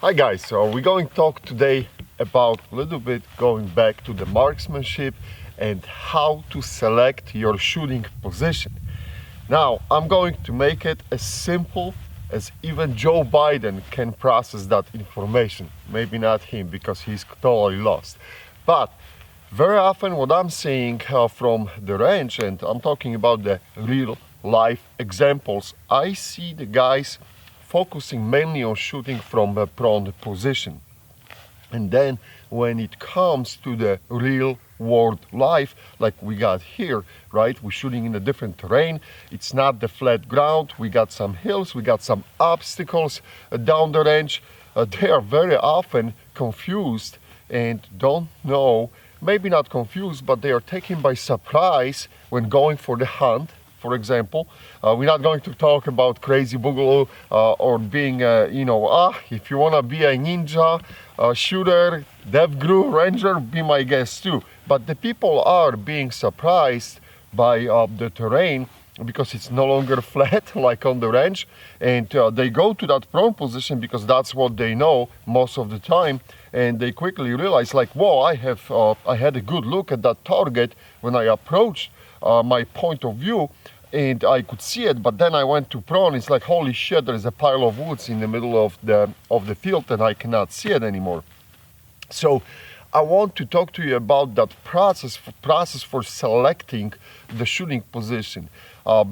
Hi guys, so we're going to talk today about a little bit going back to the marksmanship and how to select your shooting position. Now, I'm going to make it as simple as even Joe Biden can process that information. Maybe not him because he's totally lost. But very often what I'm seeing from the range, and I'm talking about the real life examples, I see the guys focusing mainly on shooting from a prone position. And then when it comes to the real world life, like we got here, right? We're shooting in a different terrain. It's not the flat ground. We got some hills, we got some obstacles down the range. They are very often confused and don't know, maybe not confused, but they are taken by surprise when going for the hunt. For example, we're not going to talk about crazy boogaloo or being, if you want to be a ninja, shooter, dev gru, ranger, be my guest too. But the people are being surprised by the terrain because it's no longer flat like on the range, and they go to that prone position because that's what they know most of the time, and they quickly realize like, whoa, I had a good look at that target when I approached my point of view and I could see it, but then I went to prone. It's like, holy shit, there's a pile of woods in the middle of the field and I cannot see it anymore. So I want to talk to you about that process for selecting the shooting position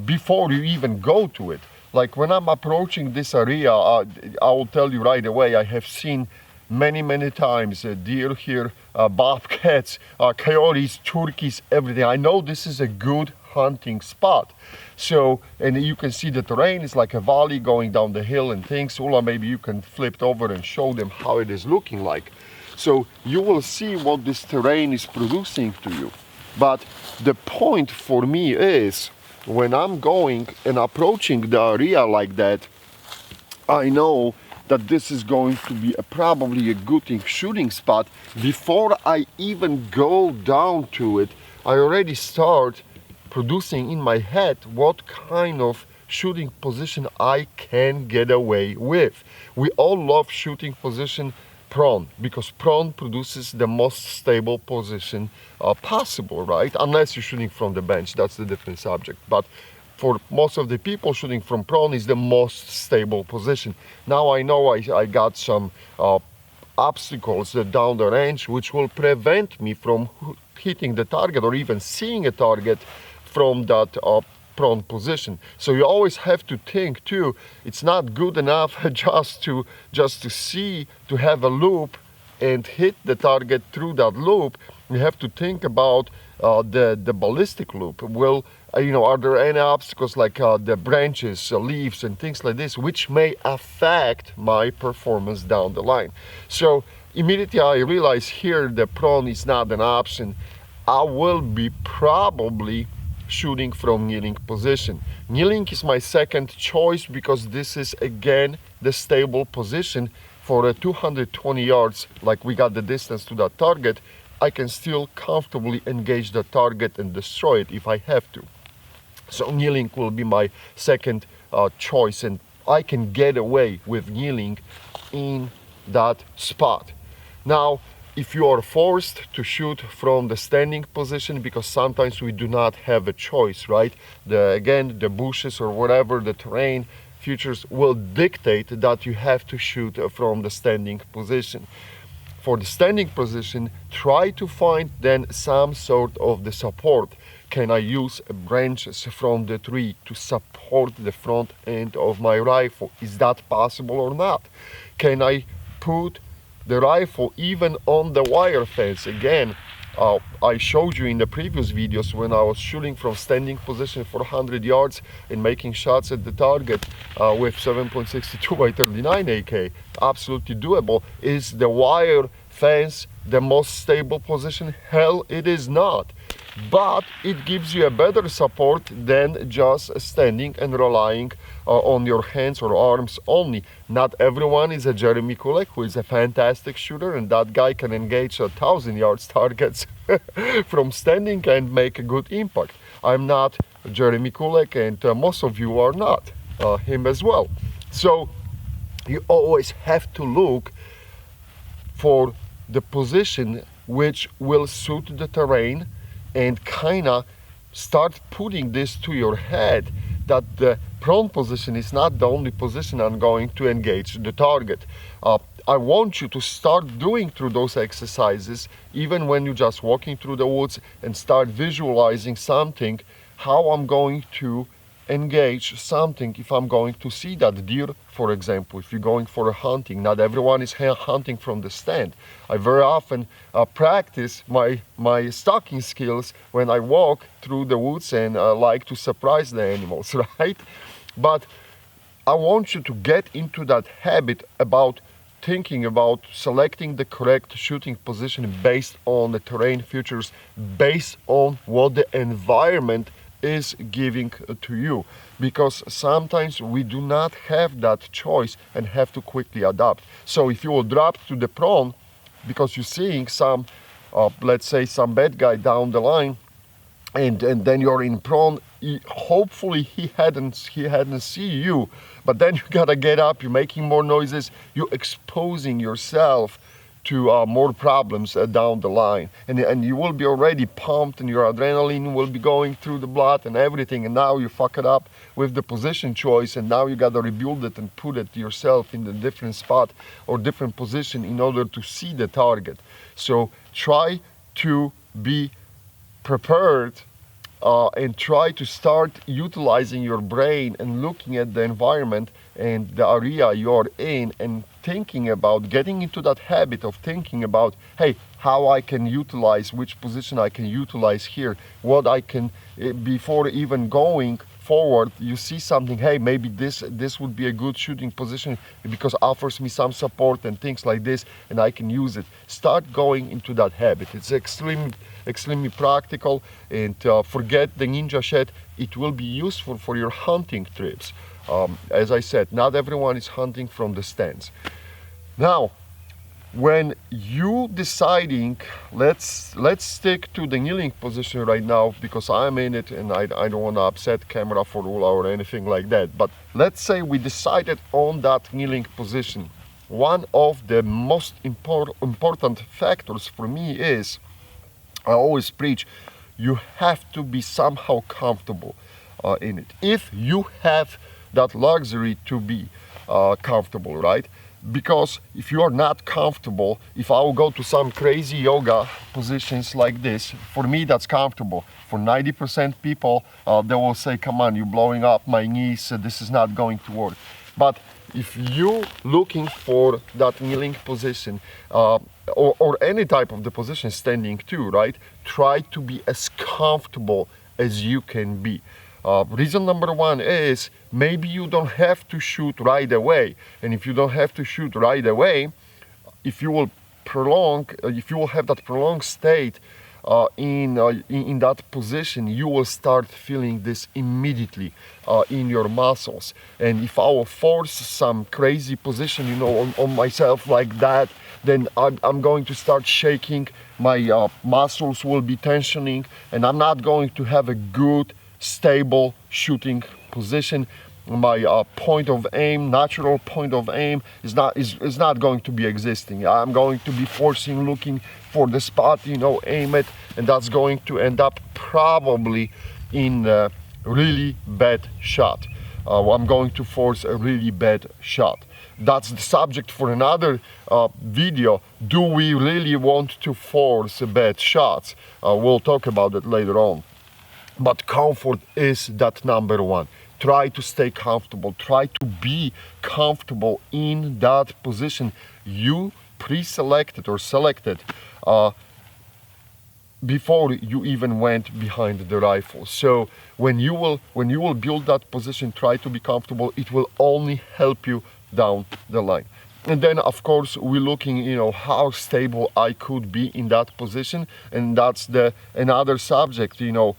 before you even go to it. Like when I'm approaching this area, I will tell you right away, I have seen many times deer here, bobcats, coyotes, turkeys, everything. I know this is a good hunting spot. So, and you can see the terrain is like a valley going down the hill and things. Ula, maybe you can flip it over and show them how it is looking like. So you will see what this terrain is producing to you. But the point for me is when I'm going and approaching the area like that, I know that this is going to be probably a good shooting spot. Before I even go down to it, I already start producing in my head what kind of shooting position I can get away with. We all love shooting position prone because prone produces the most stable position possible, right? Unless you're shooting from the bench, that's the different subject. But for most of the people, shooting from prone is the most stable position. Now I know I got some obstacles down the range which will prevent me from hitting the target or even seeing a target from that prone position. So you always have to think too, it's not good enough just to see, to have a loop and hit the target through that loop. You have to think about the ballistic loop. Well, are there any obstacles like the branches, leaves and things like this which may affect my performance down the line? So immediately I realize here the prone is not an option. I will be probably shooting from kneeling position. Kneeling is my second choice because this is again the stable position for 220 yards, like we got the distance to that target. I can still comfortably engage the target and destroy it if I have to. So kneeling will be my second choice, and I can get away with kneeling in that spot. Now, if you are forced to shoot from the standing position, because sometimes we do not have a choice, right? Again, the bushes or whatever, the terrain features will dictate that you have to shoot from the standing position. For the standing position, try to find then some sort of the support. Can I use branches from the tree to support the front end of my rifle? Is that possible or not? Can I put the rifle even on the wire fence? Again, I showed you in the previous videos when I was shooting from standing position for 100 yards and making shots at the target with 7.62 by 39 AK. Absolutely doable. Is the wire fence the most stable position? Hell, it is not. But it gives you a better support than just standing and relying on your hands or arms only. Not everyone is a Jeremy Kulek, who is a fantastic shooter, and that guy can engage 1,000 yards targets from standing and make a good impact. I'm not Jeremy Kulek, and most of you are not him as well. So You always have to look for the position which will suit the terrain, and kinda start putting this to your head that the prone position is not the only position I'm going to engage the target. I want you to start doing through those exercises, even when you're just walking through the woods, and start visualizing something, how I'm going to engage something if I'm going to see that deer, for example. If you're going for a hunting, not everyone is hunting from the stand. I very often practice my stalking skills when I walk through the woods and like to surprise the animals, right? But I want you to get into that habit about thinking about selecting the correct shooting position based on the terrain features, based on what the environment is giving to you, because sometimes we do not have that choice and have to quickly adapt. So if you will drop to the prone because you're seeing some let's say some bad guy down the line, and then you're in prone, hopefully he hadn't seen you, but then you gotta get up, you're making more noises, you're exposing yourself to more problems down the line, and you will be already pumped, and your adrenaline will be going through the blood and everything, and now you fuck it up with the position choice, and now you gotta rebuild it and put it yourself in a different spot or different position in order to see the target. So try to be prepared and try to start utilizing your brain and looking at the environment and the area you're in, and thinking about getting into that habit of thinking about, hey, how I can utilize, which position I can utilize here, what I can, before even going forward, you see something, hey, maybe this would be a good shooting position because it offers me some support and things like this, and I can use it. Start going into that habit. It's extremely practical, and forget the ninja shed. It will be useful for your hunting trips. As I said, not everyone is hunting from the stands. Now, when you deciding, let's stick to the kneeling position right now because I'm in it and I don't want to upset camera for Ula or anything like that. But let's say we decided on that kneeling position. One of the most important factors for me is, I always preach, you have to be somehow comfortable in it. If you have that luxury to be comfortable, right? Because if you are not comfortable, if I will go to some crazy yoga positions like this, for me that's comfortable. For 90% people, they will say, come on, you're blowing up my knees, this is not going to work. But if you're looking for that kneeling position, or any type of the position, standing too, right? Try to be as comfortable as you can be. Reason number one is, maybe you don't have to shoot right away. And if you don't have to shoot right away, if you will have that prolonged state in that position, you will start feeling this immediately in your muscles. And if I will force some crazy position, you know, on myself like that, then I'm going to start shaking, my muscles will be tensioning, and I'm not going to have a good, stable shooting position. My point of aim, natural point of aim, is not going to be existing. I'm going to be looking for the spot, you know, aim it, and that's going to end up probably in a really bad shot. I'm going to force a really bad shot. That's the subject for another video. Do we really want to force bad shots? We'll talk about it later on. But comfort is that number one. Try to stay comfortable. Try to be comfortable in that position you pre-selected or selected before you even went behind the rifle. So when you will build that position, try to be comfortable. It will only help you down the line. And then, of course, we're looking, you know, how stable I could be in that position, and that's another subject. You know,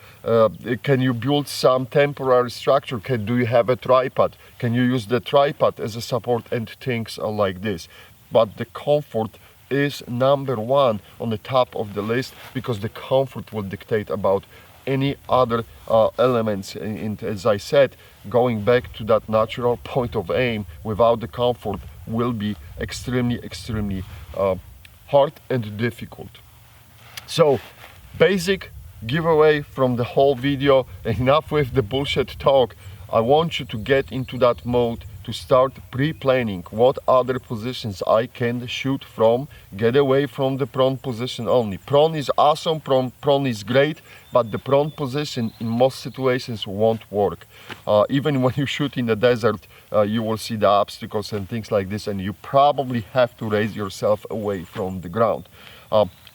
can you build some temporary structure? Do you have a tripod? Can you use the tripod as a support and things like this? But the comfort is number one on the top of the list, because the comfort will dictate about any other elements. And as I said, going back to that natural point of aim, without the comfort, will be extremely hard and difficult. So basic giveaway from the whole video. Enough with the bullshit talk. I want you to get into that mode, to start pre-planning what other positions I can shoot from. Get away from the prone position only. Prone is awesome, prone is great, but the prone position in most situations won't work. Even when you shoot in the desert, you will see the obstacles and things like this, and you probably have to raise yourself away from the ground.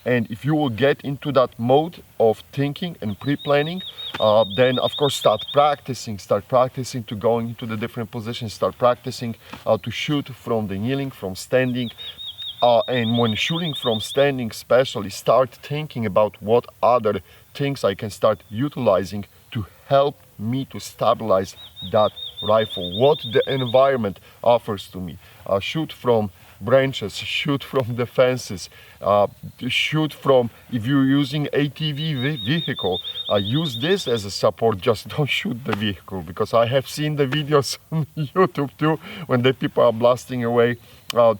And if you will get into that mode of thinking and pre-planning, then of course start practicing to going into the different positions, start practicing to shoot from the kneeling, from standing, and when shooting from standing especially, start thinking about what other things I can start utilizing to help me to stabilize that rifle, what the environment offers to me. Shoot from branches, shoot from the fences, shoot from, if you're using ATV vehicle, use this as a support, just don't shoot the vehicle, because I have seen the videos on YouTube too when the people are blasting away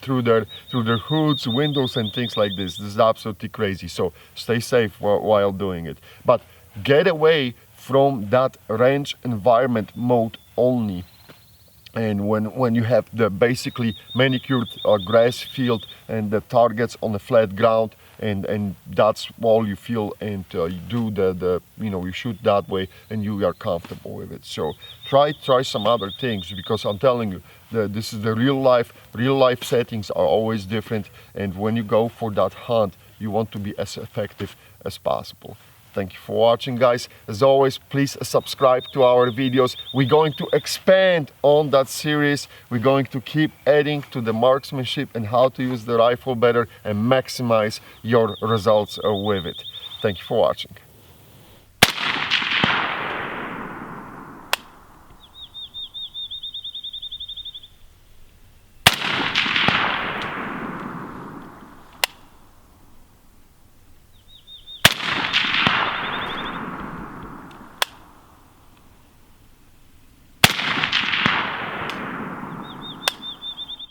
through their hoods, windows and things like this. This is absolutely crazy, so stay safe while doing it. But get away from that range environment mode only. And when you have the basically manicured grass field and the targets on the flat ground, and that's all you feel, and you do the you shoot that way and you are comfortable with it. So try some other things, because I'm telling you, this is the real life settings are always different, and when you go for that hunt, you want to be as effective as possible. Thank you for watching, guys. As always, please subscribe to our videos. We're going to expand on that series. We're going to keep adding to the marksmanship and how to use the rifle better and maximize your results with it. Thank you for watching.